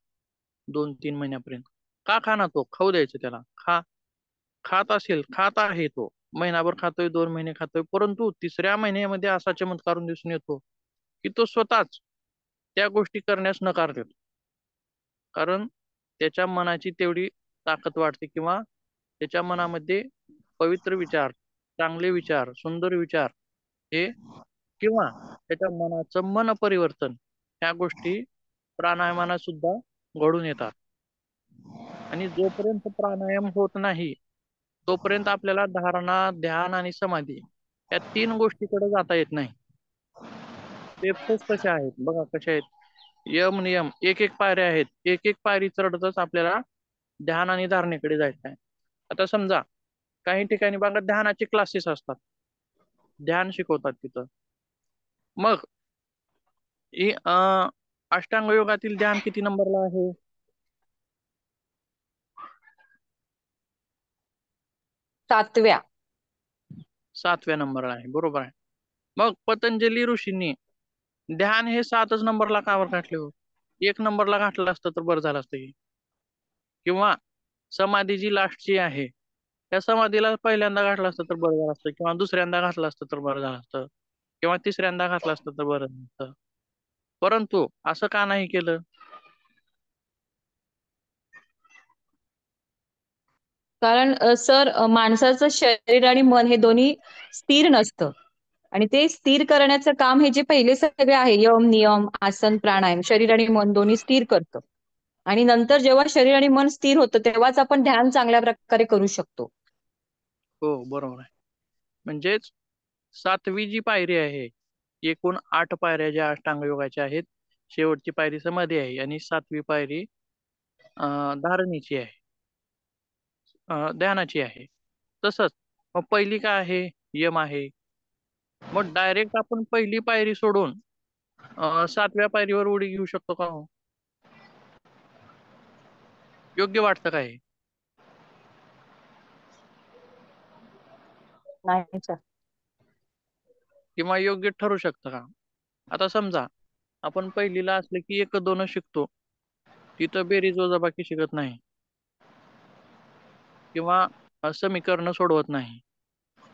Speaker 2: 2-3 महिन्यापर्यंत, का खाना तो? खाऊ द्यायचं त्याला. खात असेल, खात आहे तो. महिनाभर खातोय, 2 महिने खातोय, परंतु 3ऱ्या महिन्यामध्ये असा चमत्कार दिसून येतो की तो स्वतःच त्या गोष्टी करण्यास नकार देतो. कारण त्याच्या मनाची तेवढी ताकद वाढते किंवा त्याच्या मनामध्ये पवित्र विचार, चांगले विचार, सुंदर विचार हे किंवा त्याच्या मनाचं मन परिवर्तन, ह्या गोष्टी प्राणायामानं सुद्धा घडून येतात. आणि जोपर्यंत प्राणायाम होत नाही, तोपर्यंत आपल्याला धारणा, ध्यान आणि समाधी या 3 गोष्टीकडे जाता येत नाही. स्टेप्सच तशा आहेत. बघा कशा आहेत. यम, नियम, एक पायऱ्या आहेत. एक पायरी चढतच आपल्याला ध्यान आणि धारणेकडे जायचं आहे. आता समजा काही ठिकाणी बघा ध्यानाचे क्लासेस असतात. ध्यान शिकवतात तिथं. मग ही अष्टांग योगातील ध्यान किती नंबरला आहे?
Speaker 1: 7व्या.
Speaker 2: 7व्या नंबरला आहे. बरोबर आहे. मग पतंजली ऋषींनी ध्यान हे 7च नंबरला का बरं घातले हो? 1 नंबरला घातलं असतं तर बरं झालं असतं की. किंवा समाधी जी लास्टची आहे, त्या समाधीला पहिल्यांदा घातलं असतं तर बरं झालं असतं किंवा दुसऱ्यांदा घातलं असतं तर बरं झालं असतं किंवा तिसऱ्यांदा घातलं असतं तर बरं झालं असतं. परंतु असं का नाही केलं?
Speaker 1: कारण सर, माणसाचं शरीर आणि मन हे दोन्ही स्थिर नसतं. आणि ते स्थिर करण्याचं काम हे जे पहिले सगळे आहे, यम, नियम, आसन, प्राणायाम, शरीर आणि मन दोन्ही स्थिर करतं. आणि नंतर जेव्हा शरीर आणि मन स्थिर होतं, तेव्हाच आपण ध्यान चांगल्या प्रकारे करू शकतो.
Speaker 2: हो, बरोबर आहे. म्हणजेच 7वी जी पायरी आहे, एकूण 8 पायऱ्या ज्या अष्टांग योगाच्या आहेत, शेवटची पायरी समाधी आहे आणि 7वी पायरी धारणेची आहे, ध्यानाची आहे. तसंच मग पहिली काय आहे? यम आहे. मग डायरेक्ट आपण पहिली पायरी सोडून 7व्या पायरीवर उडी घेऊ शकतो का हो? योग्य वाटतं का हे?
Speaker 1: नाही सर.
Speaker 2: किंवा योग्य ठरू शकतं का? आता समजा आपण पहिलीला असले की 1, 2 शिकतो. तिथं बेरीज वजाबाकी शिकत नाही किंवा समीकरणं सोडवत नाही.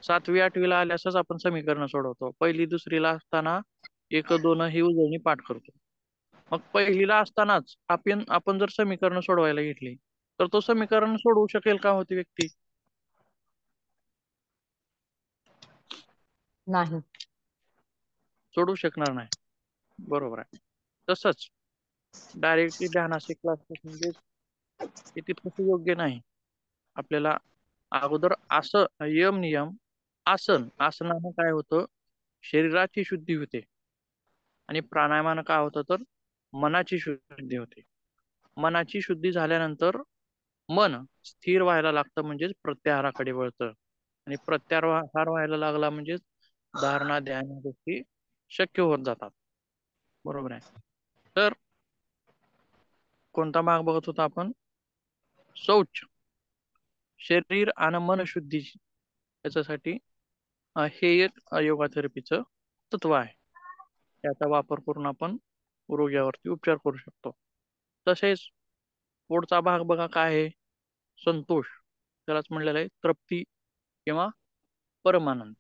Speaker 2: 7वी 8वीला आल्यासच आपण समीकरणं सोडवतो. पहिली दुसरीला असताना 1, 2 ही उजळणी पाठ करतो. मग पहिलीला असतानाच आपण जर समीकरणं सोडवायला घेतली, तर तो समीकरण सोडवू शकेल का हो ती व्यक्ती?
Speaker 1: नाही.
Speaker 2: सोडवू शकणार नाही. बरोबर आहे. तसंच डायरेक्टली ध्यानाचे क्लासेस म्हणजे ते तितकंसं योग्य नाही. आपल्याला अगोदर असं नियम आसनानं काय होतं, शरीराची शुद्धी होते आणि प्राणायामानं काय होतं तर मनाची शुद्धी होते. मनाची शुद्धी झाल्यानंतर मन स्थिर व्हायला लागतं, म्हणजेच प्रत्याहाराकडे वळतं आणि प्रत्याहार व्हायला लागला म्हणजेच धारणा, ध्यान या गोष्टी शक्य होत जातात. बरोबर आहे. तर कोणता भाग बघत होता आपण? शौच, शरीर आणि मन शुद्धी याच्यासाठी हे एक योगा थेरपीचं तत्व आहे. याचा वापर करून आपण रोग्यावरती उपचार करू शकतो. तसेच पुढचा भाग बघा काय आहे? संतोष. त्यालाच म्हणलेलं आहे तृप्ती किंवा परमानंद.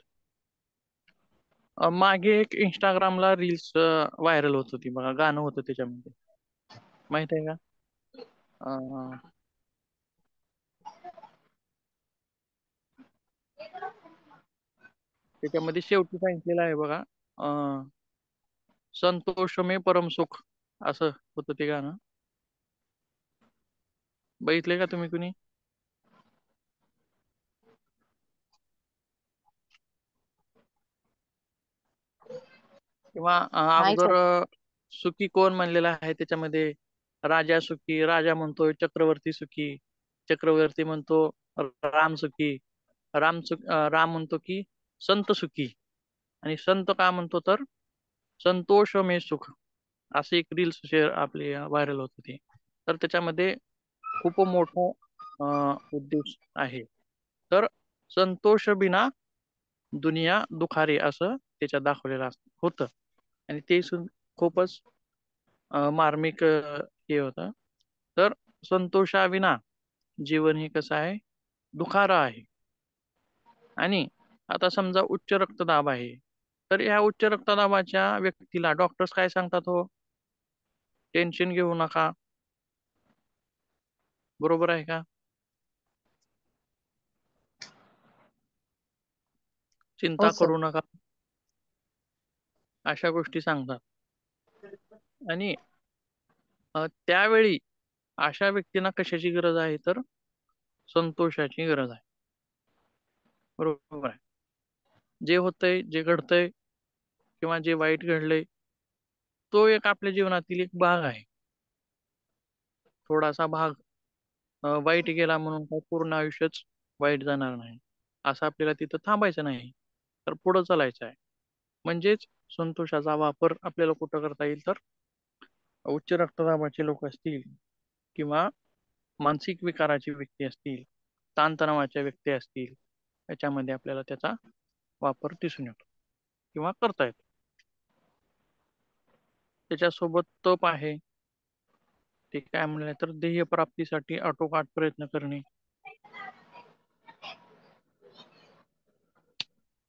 Speaker 2: मागे एक इंस्टाग्रामला रील्स व्हायरल होत होती बघा, गाणं होतं त्याच्यामध्ये, माहित आहे का? अं, त्याच्यामध्ये शेवटी सांगितलेलं आहे बघा, संतोष मे परम सुख, असं होतं ते गाणं. बघितले का तुम्ही कुणी? किंवा
Speaker 1: नाही
Speaker 2: अगोदर
Speaker 1: सर.
Speaker 2: सुखी कोण म्हणलेला आहे त्याच्यामध्ये? राजा सुखी, राजा म्हणतो चक्रवर्ती सुखी, चक्रवर्ती म्हणतो राम सुखी, राम म्हणतो की संत सुखी, आणि संत का म्हणतो तर संतोष मे सुख. असे एक रील्स शेअर आपली व्हायरल होत होती. तर त्याच्यामध्ये खूप मोठा उद्देश आहे. तर संतोष बिना दुनिया दुखारी असं त्याच्यात दाखवलेलं होतं आणि ते खूपच मार्मिक हे होतं. तर संतोषाविना जीवन हे कसं आहे? दुखारा आहे. आणि आता समजा उच्च रक्तदाब आहे, तर ह्या उच्च रक्तदाबाच्या व्यक्तीला डॉक्टर्स काय सांगतात हो? टेन्शन घेऊ नका. बरोबर आहे का?
Speaker 1: हो
Speaker 2: चिंता
Speaker 1: सर.
Speaker 2: करू नका, अशा गोष्टी सांगतात. आणि त्यावेळी अशा व्यक्तींना कशाची गरज आहे तर संतोषाची गरज आहे. बरोबर आहे. जे होतंय, जे घडतंय किंवा जे वाईट घडलंय, तो एक आपल्या जीवनातील एक भाग आहे. थोडासा भाग वाईट गेला म्हणून काय पूर्ण आयुष्यच वाईट जाणार नाही. असं आपल्याला तिथं थांबायचं नाही, तर पुढं चालायचं आहे. म्हणजेच संतोषाचा वापर आपल्याला कुठं करता येईल तर उच्च रक्तदाबाचे लोक असतील किंवा मानसिक विकाराची व्यक्ती असतील, ताणतणावाच्या व्यक्ती असतील, याच्यामध्ये आपल्याला त्याचा वापर दिसून येतो किंवा करता येतो. त्याच्यासोबत तप आहे. ते काय म्हणले तर ध्येय प्राप्तीसाठी आटोकाट प्रयत्न करणे.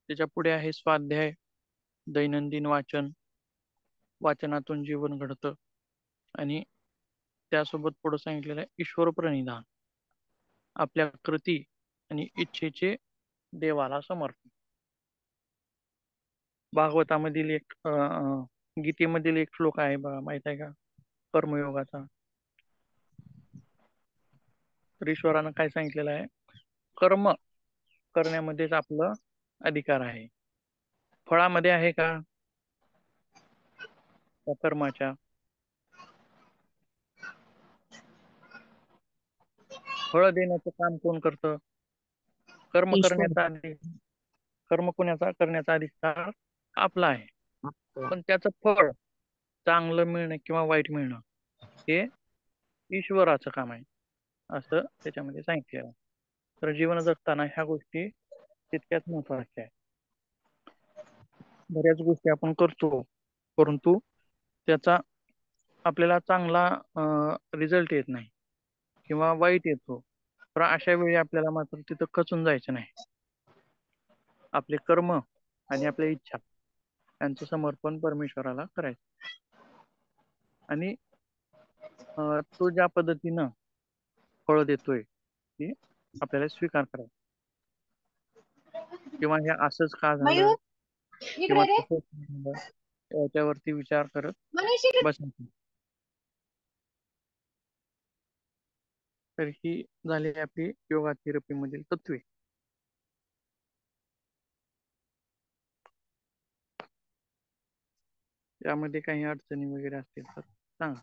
Speaker 2: त्याच्या पुढे आहे स्वाध्याय, दैनंदिन वाचन, वाचनातून जीवन घडतं. आणि त्यासोबत पुढे सांगितलेलं आहे ईश्वर प्रणिधान, आपल्या कृती आणि इच्छेचे देवाला समर्पण. भागवतामधील एक गीतेमधील एक श्लोक आहे बघा, माहित आहे का? कर्मयोगाचा. तर ईश्वरानं काय सांगितलेलं आहे? कर्म करण्यामध्येच आपलं अधिकार आहे. फळामध्ये आहे का त्या कर्माच्या? फळ देण्याचं काम कोण करतं? कर्म
Speaker 1: ईश्वर.
Speaker 2: करण्याचा कर्म करण्याचा अधिकार आपला आहे. पण त्याचं फळ चांगलं मिळणं किंवा वाईट मिळणं हे ईश्वराचं काम आहे, असं त्याच्यामध्ये सांगितलेलं आहे. तर जीवन जगताना ह्या गोष्टी तितक्याच महत्वाच्या आहेत. बऱ्याच गोष्टी आपण करतो, परंतु त्याचा आपल्याला चांगला रिझल्ट येत नाही किंवा वाईट येतो. तर अशा वेळी आपल्याला मात्र तिथं खचून जायचं नाही. आपले कर्म आणि आपल्या इच्छा यांचं समर्पण परमेश्वराला करायचं आणि तो ज्या पद्धतीनं फळ देतोय ती आपल्याला स्वीकार करायचा, किंवा हे असंच का झालं
Speaker 3: मयूर
Speaker 2: किंवा
Speaker 3: इकडे रे.
Speaker 2: तसंच का झालं याच्यावरती विचार करत
Speaker 3: मनीष इकडे.
Speaker 2: बसायचं. तर ही झाली आपली योगा थेरपी मधील तत्वे. यामध्ये काही अडचणी वगैरे असतील तर सांगा.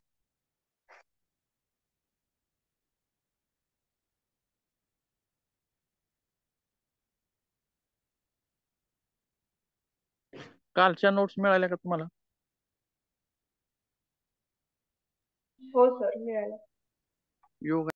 Speaker 2: कालच्या नोट्स मिळाल्या का तुम्हाला?
Speaker 4: हो सर मिळालं.
Speaker 2: योगा